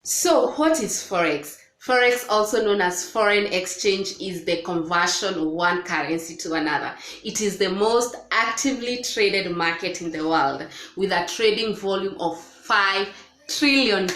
So what is Forex? Forex, also known as foreign exchange, is the conversion of one currency to another. It is the most actively traded market in the world with a trading volume of $5 trillion.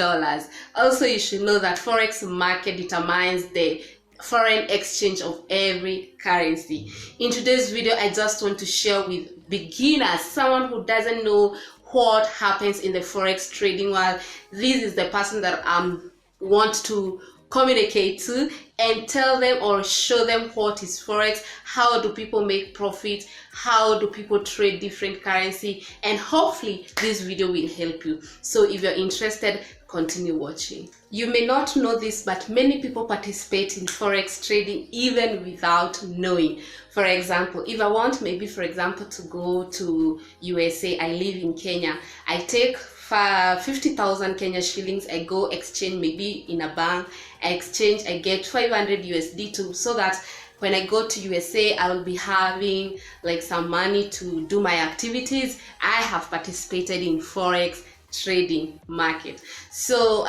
Also, you should know that Forex market determines the foreign exchange of every currency. In today's video, I just want to share with beginners, someone who doesn't know what happens in the Forex trading world. This is the person that I want to communicate to and tell them or show them what is Forex, how do people make profit, how do people trade different currency, and hopefully this video will help you. So if you're interested, continue watching. You may not know this, but many people participate in Forex trading even without knowing. For example, if I want maybe for example to go to USA, I live in Kenya, I take 50,000 Kenya shillings, I go exchange maybe in a bank, I exchange, I get 500 USD too, so that when I go to USA, I will be having like some money to do my activities. I have participated in Forex trading market. So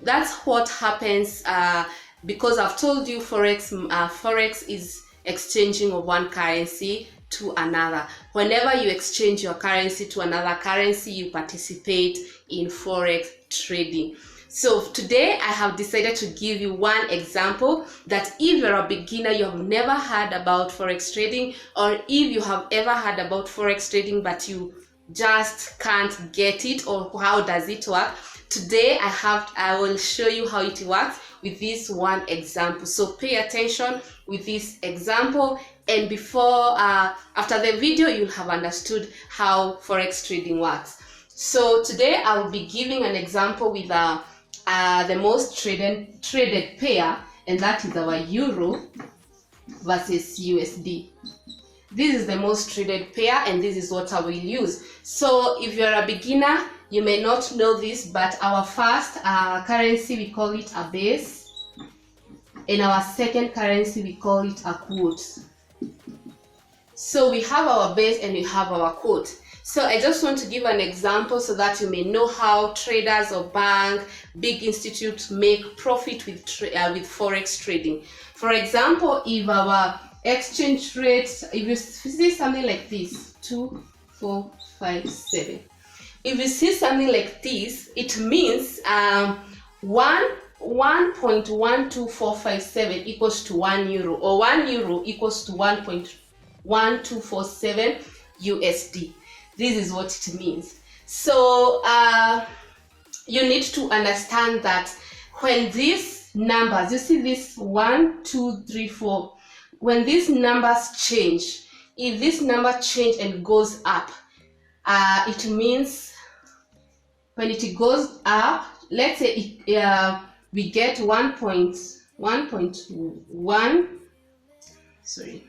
that's what happens because I've told you Forex is exchanging of one currency to another. Whenever you exchange your currency to another currency, you participate in Forex trading. So today I have decided to give you one example that if you're a beginner, you have never heard about Forex trading, or if you have ever heard about Forex trading but you just can't get it, or how does it work, today I will show you how it works with this one example. So pay attention with this example, and before after the video you'll have understood how Forex trading works. So today I will be giving an example with the most traded pair, and that is our Euro versus USD. This is the most traded pair, and this is what I will use. So if you're a beginner, you may not know this, but our first currency, we call it a base, and our second currency, we call it a quote. So we have our base and we have our quote. So I just want to give an example so that you may know how traders or bank, big institutes make profit with Forex trading. For example, if our exchange rate, if you see something like this, 2, 4, 5, 7. If you see something like this, it means 1.12457 equals to 1 euro, or 1 euro equals to 1.1247 USD. This is what it means. So you need to understand that when these numbers, you see this 1, 2, 3, 4, when these numbers change, if this number change and goes up, it means when it goes up, let's say we get 1.1, sorry.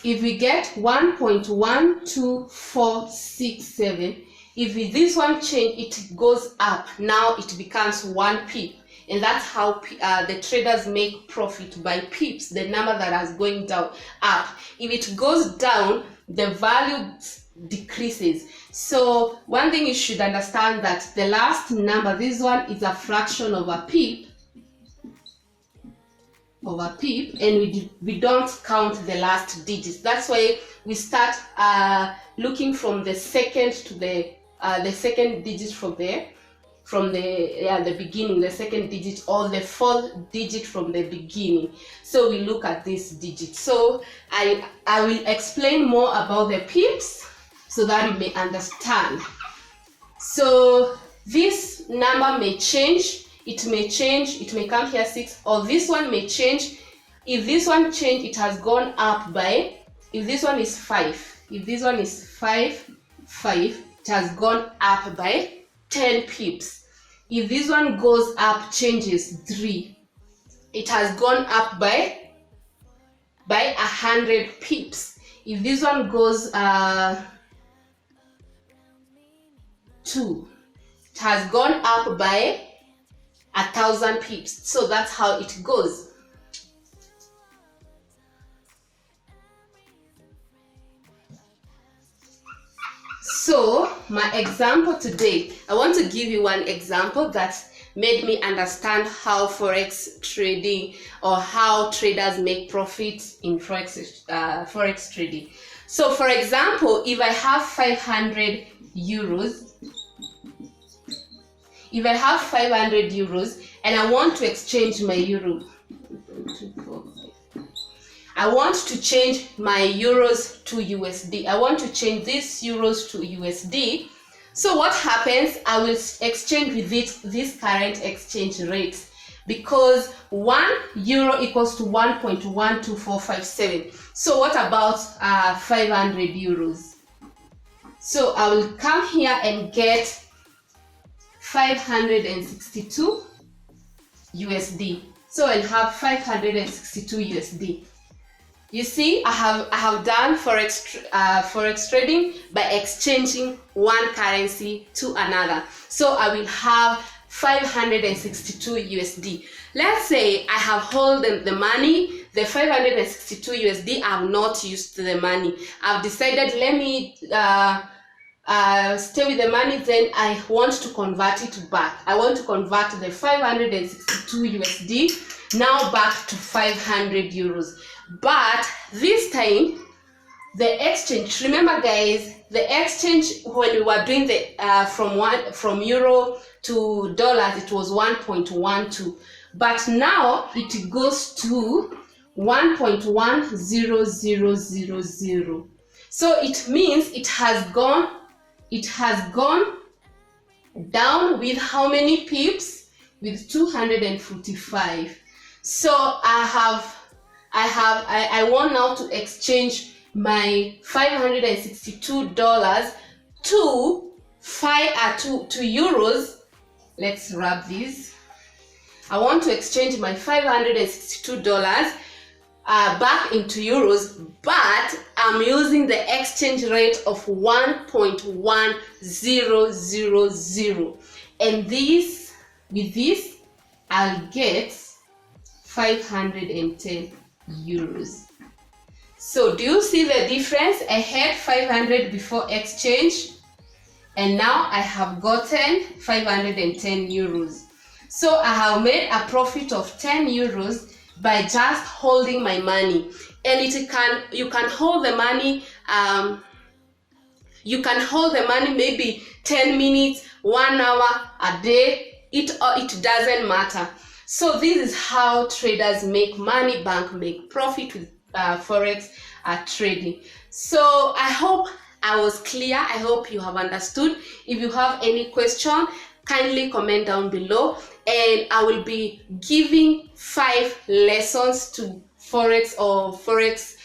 If we get 1.12467, if this one change, it goes up. Now it becomes 1 pip, and that's how the traders make profit by pips, the number that is going down up. If it goes down, the value decreases. So one thing you should understand, that the last number, this one is a fraction of a pip, and we don't count the last digits. That's why we start looking from the second to the second digit from the beginning, the second digit, or the fourth digit from the beginning. So we look at this digit. So I will explain more about the pips so that you may understand. So this number may change. It may change, it may come here 6, or this one may change. If this one change, it has gone up by, if this one is 5, if this one is 5, it has gone up by 10 pips. If this one goes up, changes 3, it has gone up by 100 pips. If this one goes 2, it has gone up by 1,000 pips. So that's how it goes. So my example today, I want to give you one example that made me understand how Forex trading or how traders make profit in Forex trading. So for example, if I have 500 euros, and I want to exchange my euro, I want to change my euros to USD. I want to change these euros to USD. So what happens? I will exchange with this current exchange rate, because 1 euro equals to 1.12457. So what about 500 euros? So I will come here and get 562 USD. So I'll have 562 USD. You see, I have done forex trading by exchanging one currency to another. So I will have 562 USD. Let's say I have held the money, the 562 USD. I have not used the money. I've decided, let me stay with the money. Then I want to convert it back. I want to convert the 562 USD now back to 500 euros. But this time, the exchange, remember guys, the exchange when we were doing the from euro to dollars, it was 1.12, but now it goes to 1.10000. So it means it has gone down with how many pips? With 245. So I want now to exchange my $562 to euros. Let's wrap this. I want to exchange my $562 back into euros, but I'm using the exchange rate of 1.1000, and with this I'll get 510 euros. So do you see the difference? I had 500 before exchange, and now I have gotten 510 euros. So I have made a profit of 10 euros by just holding my money. And you can hold the money maybe 10 minutes, 1 hour, a day. It doesn't matter. So this is how traders make money, make profit with Forex trading. So I hope I was clear. I hope you have understood. If you have any question, kindly comment down below, and I will be giving 5 lessons to Forex or Forex.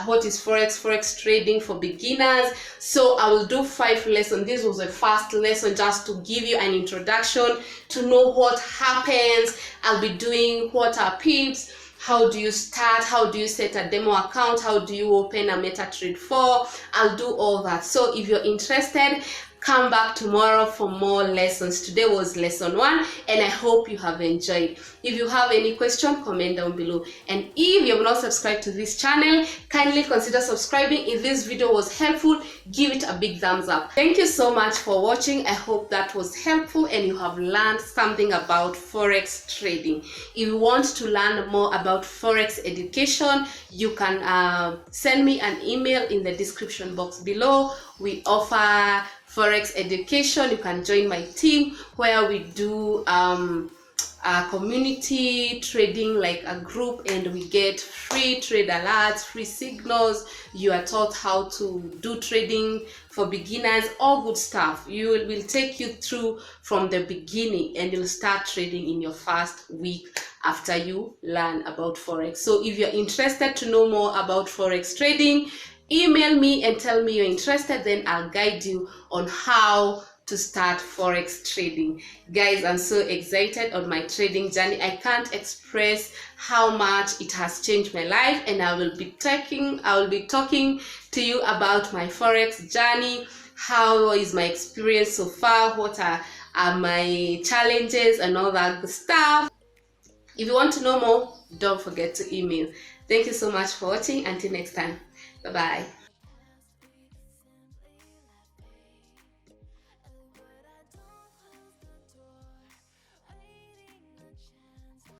What is Forex trading for beginners. So I will do 5 lessons. This was a first lesson just to give you an introduction to know what happens. I'll be doing what are pips, how do you start, how do you set a demo account, how do you open a MetaTrader 4. I'll do all that. So if you're interested, come back tomorrow for more lessons. Today was lesson 1, and I hope you have enjoyed. If you have any question, comment down below. And if you have not subscribed to this channel, kindly consider subscribing. If this video was helpful, give it a big thumbs up. Thank you so much for watching. I hope that was helpful and you have learned something about Forex trading. If you want to learn more about Forex education, you can send me an email in the description box below. We offer Forex education. You can join my team where we do community trading, like a group, and we get free trade alerts, free signals. You are taught how to do trading for beginners, all good stuff. Will take you through from the beginning, and you'll start trading in your first week after you learn about Forex. So if you're interested to know more about Forex trading, email me and tell me you're interested, then I'll guide you on how to start Forex trading. Guys, I'm so excited on my trading journey. I can't express how much it has changed my life, and I will be talking to you about my Forex journey. How is my experience so far? What are my challenges and all that good stuff. If you want to know more, don't forget to email. Thank you so much for watching. Until next time. Bye-bye.